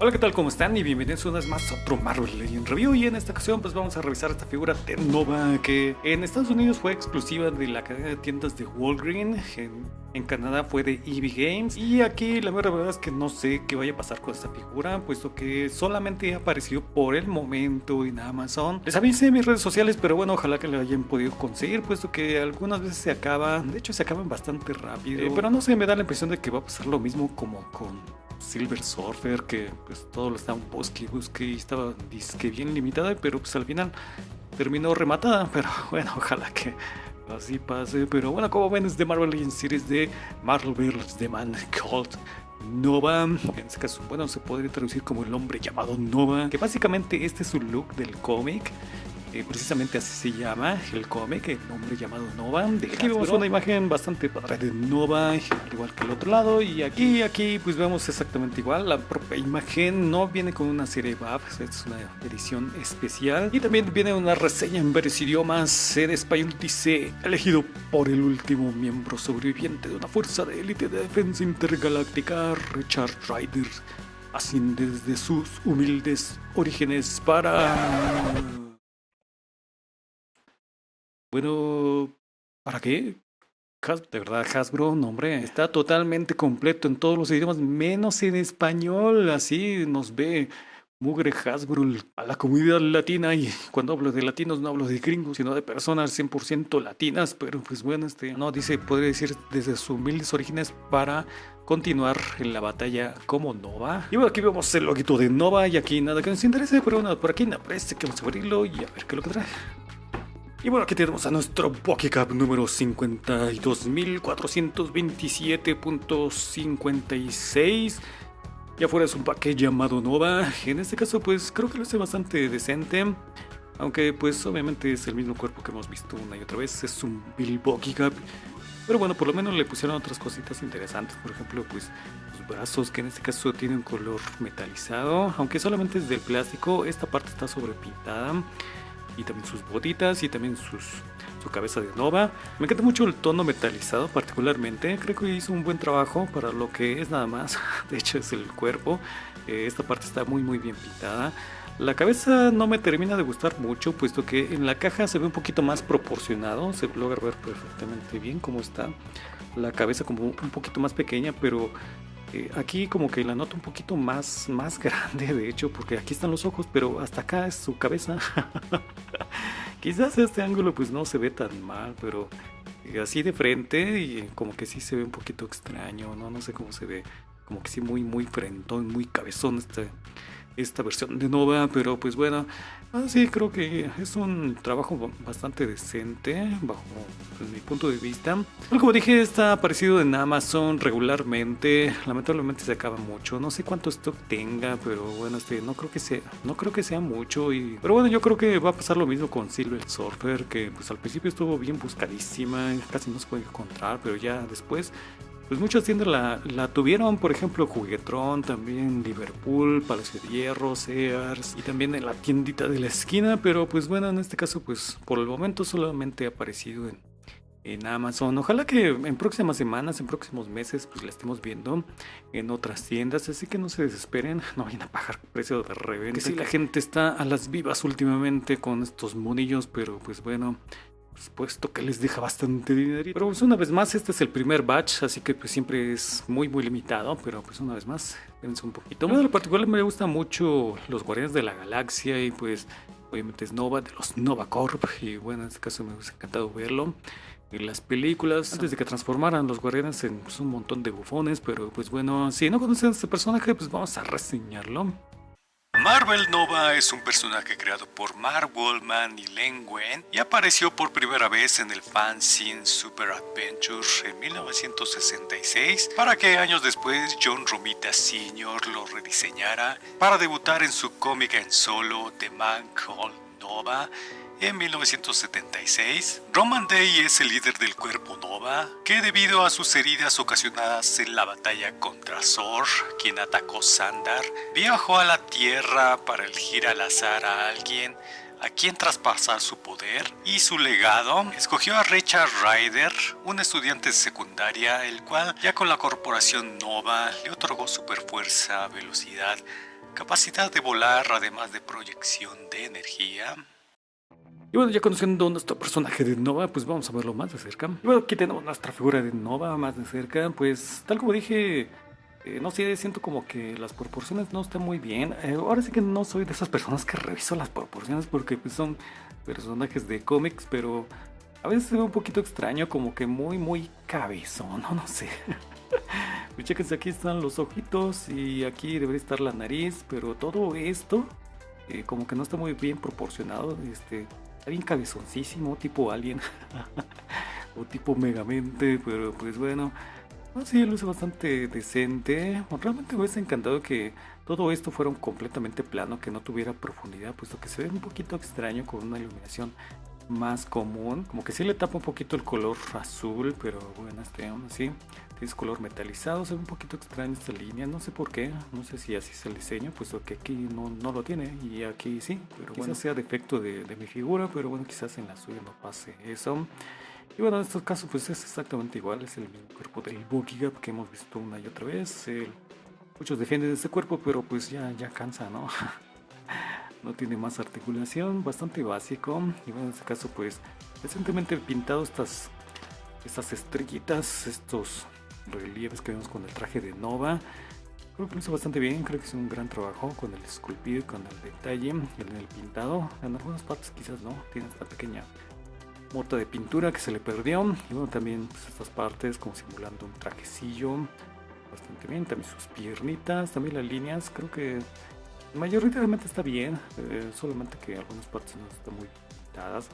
Hola, ¿qué tal? ¿Cómo están? Y bienvenidos una vez más a otro Marvel Legends Review. Y en esta ocasión pues vamos a revisar esta figura de Nova, que en Estados Unidos fue exclusiva de la cadena de tiendas de Walgreens. En Canadá fue de EB Games. Y aquí la verdad es que no sé qué vaya a pasar con esta figura, puesto que solamente apareció por el momento en Amazon. Les avisé en mis redes sociales, pero bueno, ojalá que la hayan podido conseguir, puesto que algunas veces se acaban. De hecho, se acaban bastante rápido. Pero no sé, me da la impresión de que va a pasar lo mismo como con Silver Surfer, que pues todo lo estaban busque y estaba disque bien limitada, pero pues al final terminó rematada. Pero bueno, ojalá que así pase. Pero bueno, como ven, es de Marvel Legends Series de Marvel's The Man Called Nova. En este caso, bueno, se podría traducir como el hombre llamado Nova, que básicamente este es su look del cómic. Precisamente así se llama el cómic, el hombre llamado Nova. Aquí vemos una imagen bastante padre de Nova, igual que el otro lado. Y aquí pues vemos exactamente igual. La propia imagen no viene con una serie BAF, es una edición especial. Y también viene una reseña en varios idiomas. En español dice: elegido por el último miembro sobreviviente de una fuerza de élite de defensa intergaláctica, Richard Rider asciende desde sus humildes orígenes para... Bueno, ¿para qué? De verdad, Hasbro, no, hombre, está totalmente completo en todos los idiomas, menos en español. Así nos ve mugre Hasbro a la comunidad latina. Y cuando hablo de latinos, no hablo de gringos, sino de personas 100% latinas. Pero pues bueno, no dice, podría decir desde sus humildes orígenes para continuar en la batalla como Nova. Y bueno, aquí vemos el loguito de Nova. Y aquí nada que nos interese, pero bueno, por aquí me parece que vamos a abrirlo y a ver qué es lo que trae. Y bueno, aquí tenemos a nuestro Pokécap número 52.427.56. Y afuera es un paquete llamado Nova. En este caso pues creo que lo hace bastante decente. Aunque pues obviamente es el mismo cuerpo que hemos visto una y otra vez. Es un Bill Pokécap. Pero bueno, por lo menos le pusieron otras cositas interesantes. Por ejemplo, pues los brazos, que en este caso tienen un color metalizado. Aunque solamente es del plástico, esta parte está sobrepintada. Y también sus botitas y también su cabeza de Nova. Me encanta mucho el tono metalizado particularmente. Creo que hizo un buen trabajo para lo que es nada más. De hecho es el cuerpo. Esta parte está muy bien pintada. La cabeza no me termina de gustar mucho, puesto que en la caja se ve un poquito más proporcionado. Se logra ver perfectamente bien cómo está la cabeza, como un poquito más pequeña, pero aquí como que la noto un poquito más grande, de hecho, porque aquí están los ojos, pero hasta acá es su cabeza. Quizás este ángulo pues no se ve tan mal, pero así de frente y como que sí se ve un poquito extraño, no sé cómo se ve, como que sí muy frentón, muy cabezón esta versión de Nova. Pero pues bueno, sí creo que es un trabajo bastante decente bajo mi punto de vista. Como dije, está aparecido en Amazon regularmente. Lamentablemente se acaba mucho, no sé cuánto stock tenga, pero bueno, no creo que sea mucho. Pero bueno, yo creo que va a pasar lo mismo con Silver Surfer, que pues al principio estuvo bien buscadísima, casi no se puede encontrar, pero ya después pues muchas tiendas la tuvieron. Por ejemplo, Juguetron, también Liverpool, Palacio de Hierro, Sears y también en la tiendita de la esquina. Pero pues bueno, en este caso pues por el momento solamente ha aparecido en Amazon. Ojalá que en próximas semanas, en próximos meses pues la estemos viendo en otras tiendas, así que no se desesperen, no vayan a pagar precio de reventa. Que sí, la gente está a las vivas últimamente con estos monillos, pero pues bueno, puesto que les deja bastante dinero. Pero pues una vez más, este es el primer batch, así que pues siempre es muy limitado. Pero pues una vez más, espérense un poquito. Bueno, en lo particular me gusta mucho los Guardianes de la Galaxia y pues obviamente es Nova, de los Nova Corp. Y bueno, en este caso me hubiese encantado verlo en las películas, antes de que transformaran los Guardianes en pues, un montón de bufones. Pero pues bueno, si no conocen a este personaje, pues vamos a reseñarlo. Marvel Nova es un personaje creado por Mark Wolfman y Len Wein y apareció por primera vez en el fanzine Super Adventure en 1966, para que años después John Romita Sr. lo rediseñara para debutar en su cómic en solo The Man Called Nova en 1976. Roman Day es el líder del cuerpo Nova, que debido a sus heridas ocasionadas en la batalla contra Zor, quien atacó Sandar, viajó a la Tierra para elegir al azar a alguien a quien traspasar su poder y su legado. Escogió a Richard Rider, un estudiante de secundaria, el cual ya con la corporación Nova le otorgó superfuerza, velocidad, capacidad de volar, además de proyección de energía. Y bueno, ya conociendo nuestro personaje de Nova, pues vamos a verlo más de cerca. Y bueno, aquí tenemos nuestra figura de Nova más de cerca. Pues tal como dije, no sé, siento como que las proporciones no están muy bien. Ahora sí que no soy de esas personas que reviso las proporciones porque pues, son personajes de cómics, pero a veces se ve un poquito extraño, como que muy cabezón, no sé. Pues chéquense, aquí están los ojitos y aquí debería estar la nariz, pero todo esto como que no está muy bien proporcionado. Está bien cabezoncísimo, tipo Alien o tipo Megamente, pero pues bueno. Sí, luce bastante decente. Realmente me hubiese encantado que todo esto fuera un completamente plano, que no tuviera profundidad, puesto que se ve un poquito extraño con una iluminación más común. Como que sí le tapa un poquito el color azul, pero bueno, aún así es color metalizado. Se ve un poquito extraño esta línea, no sé por qué, no sé si así es el diseño, puesto que aquí no lo tiene y aquí sí, pero quizás sea defecto de mi figura, pero bueno, quizás en la suya no pase eso. Y bueno, en estos casos pues es exactamente igual, es el mismo cuerpo del Bugigap que hemos visto una y otra vez. Muchos defienden este cuerpo, pero pues ya cansa, ¿no? No tiene más articulación, bastante básico. Y bueno, en este caso pues recientemente pintado estas estrellitas, estos relieves que vemos con el traje de Nova. Creo que lo hizo bastante bien, creo que es un gran trabajo con el esculpido, con el detalle, en el pintado. En algunas partes quizás no, tiene esta pequeña mota de pintura que se le perdió. Y bueno, también pues, estas partes como simulando un trajecillo bastante bien. También sus piernitas, también las líneas, creo que mayoritariamente está bien, solamente que algunas partes no están muy pintadas.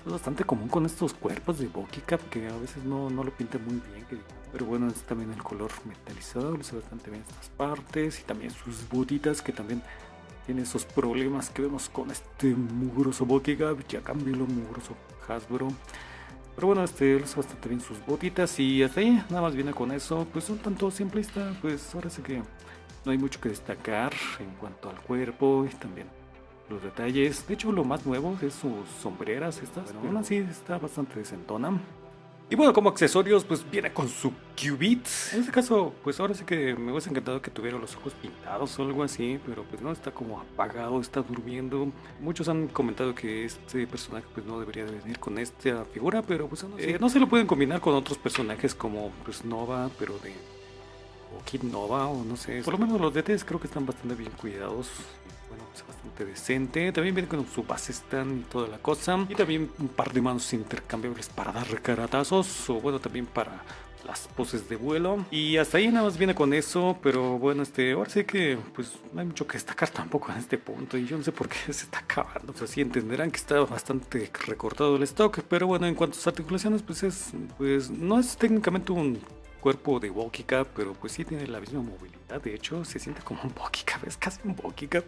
Es bastante común con estos cuerpos de Bokicap que a veces no lo pintan muy bien, pero bueno, es también el color metalizado, luce bastante bien estas partes y también sus botitas que también tiene esos problemas que vemos con este mugroso Bokicap. Ya cambió lo mugroso Hasbro. Pero bueno, luce bastante bien sus botitas y hasta ahí, nada más viene con eso. Pues un tanto simplista, pues ahora sí que no hay mucho que destacar en cuanto al cuerpo y también los detalles. De hecho, lo más nuevo es sus sombreras estas. Bueno, aún así está bastante decentona. Y bueno, como accesorios, pues viene con su Qubit. En este caso, pues ahora sí que me hubiese encantado que tuviera los ojos pintados o algo así, pero pues no, está como apagado, está durmiendo. Muchos han comentado que este personaje pues no debería de venir con esta figura, pero pues no se lo pueden combinar con otros personajes como pues Nova, pero o Kid Nova, o no sé. Por lo menos los detalles creo que están bastante bien cuidados. Bueno, es bastante decente. También viene con su base stand y toda la cosa. Y también un par de manos intercambiables para dar caratazos. O bueno, también para las poses de vuelo. Y hasta ahí nada más viene con eso. Pero bueno, ahora sí que pues no hay mucho que destacar tampoco en este punto. Y yo no sé por qué se está acabando. O sea, sí entenderán que está bastante recortado el stock. Pero bueno, en cuanto a sus articulaciones, pues no es técnicamente un cuerpo de Bokicap, pero pues sí tiene la misma movilidad. De hecho, se siente como un Bokicap, es casi un Bokicap.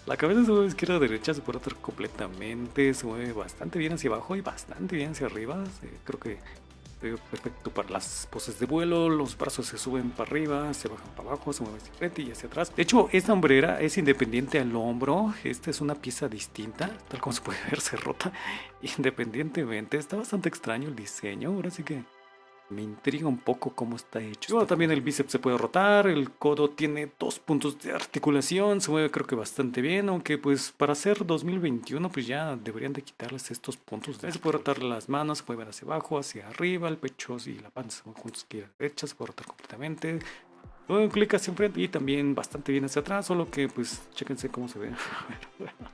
La cabeza se mueve izquierda a derecha, se puede rotar completamente, se mueve bastante bien hacia abajo y bastante bien hacia arriba. Creo que es perfecto para las poses de vuelo. Los brazos se suben para arriba, se bajan para abajo, se mueven hacia frente y hacia atrás. De hecho, esta hombrera es independiente al hombro. Esta es una pieza distinta, tal como se puede ver, se rota independientemente. Está bastante extraño el diseño, ahora sí que me intriga un poco cómo está hecho. Bueno, también el bíceps se puede rotar, el codo tiene 2 puntos de articulación, se mueve creo que bastante bien, aunque pues para ser 2021 pues ya deberían de quitarles estos puntos. Se puede rotar las manos, se mueven hacia abajo, hacia arriba, el pecho y la panza se mueven juntos aquí a la derecha, se puede rotar completamente. Luego clic hacia enfrente y también bastante bien hacia atrás, solo que pues chéquense cómo se ve.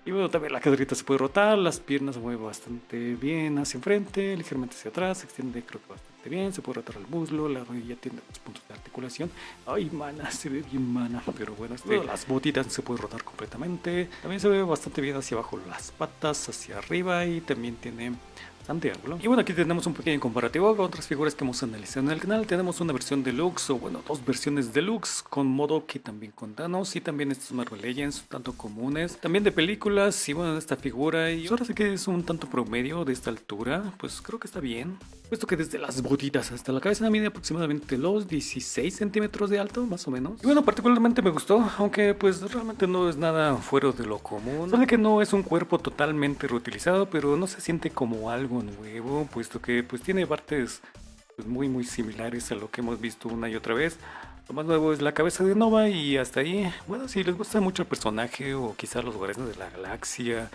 Y bueno, también la caderita se puede rotar, las piernas se mueven bastante bien hacia enfrente, ligeramente hacia atrás, se extiende creo que bastante bien, se puede rotar el muslo, la rodilla tiene 2 puntos de articulación. Ay, mana, se ve bien mana, pero bueno, las botitas se puede rotar completamente. También se ve bastante bien hacia abajo las patas, hacia arriba y también tiene bastante ángulo. Y bueno, aquí tenemos un pequeño comparativo con otras figuras que hemos analizado en el canal. Tenemos una versión deluxe, o bueno, 2 versiones deluxe con Modok y también con Thanos, y también estos Marvel Legends, tanto comunes, también de películas, y bueno, esta figura, y ahora sí que es un tanto promedio de esta altura, pues creo que está bien, puesto que desde las botitas hasta la cabeza mide aproximadamente los 16 centímetros de alto, más o menos. Y bueno, particularmente me gustó, aunque pues realmente no es nada fuera de lo común. Sabe que no es un cuerpo totalmente reutilizado, pero no se siente como algo nuevo, puesto que pues tiene partes pues muy similares a lo que hemos visto una y otra vez. Lo más nuevo es la cabeza de Nova y hasta ahí, bueno, si les gusta mucho el personaje o quizá los Guardianes de la Galaxia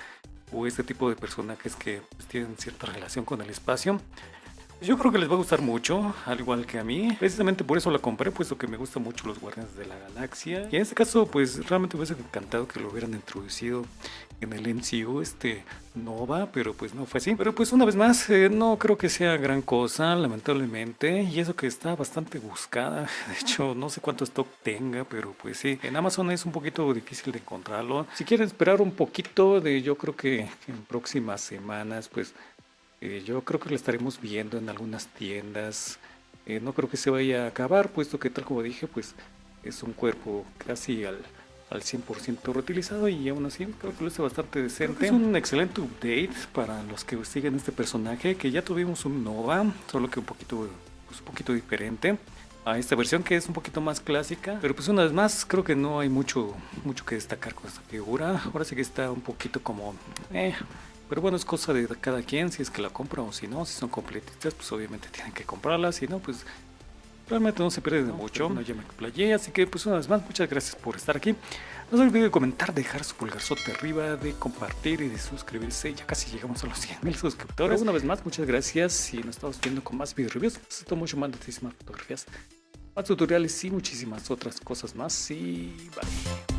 o este tipo de personajes que pues, tienen cierta relación con el espacio, yo creo que les va a gustar mucho, al igual que a mí. Precisamente por eso la compré, puesto que me gustan mucho los Guardianes de la Galaxia. Y en este caso, pues realmente me hubiese encantado que lo hubieran introducido en el MCU, Nova, pero pues no fue así. Pero pues una vez más, no creo que sea gran cosa, lamentablemente. Y eso que está bastante buscada. De hecho, no sé cuánto stock tenga, pero pues sí. En Amazon es un poquito difícil de encontrarlo. Si quieren esperar un poquito yo creo que en próximas semanas, pues yo creo que lo estaremos viendo en algunas tiendas. No creo que se vaya a acabar, puesto que tal como dije, pues es un cuerpo casi al 100% reutilizado y aún así creo que lo hace bastante decente. Es un excelente update para los que siguen este personaje, que ya tuvimos un Nova, solo que pues, un poquito diferente a esta versión que es un poquito más clásica, pero pues una vez más creo que no hay mucho que destacar con esta figura. Ahora sí que está un poquito como pero bueno, es cosa de cada quien si es que la compra o si no. Si son completistas, pues obviamente tienen que comprarla. Si no, pues realmente no se pierde de mucho. No, ya me explayé, así que pues una vez más, muchas gracias por estar aquí. No se olviden de comentar, dejar su pulgarzote arriba, de compartir y de suscribirse. Ya casi llegamos a los 100,000 suscriptores. Pero una vez más, muchas gracias y nos estamos viendo con más video reviews. Esto mucho más, muchísimas fotografías, más tutoriales y muchísimas otras cosas más. Y bye.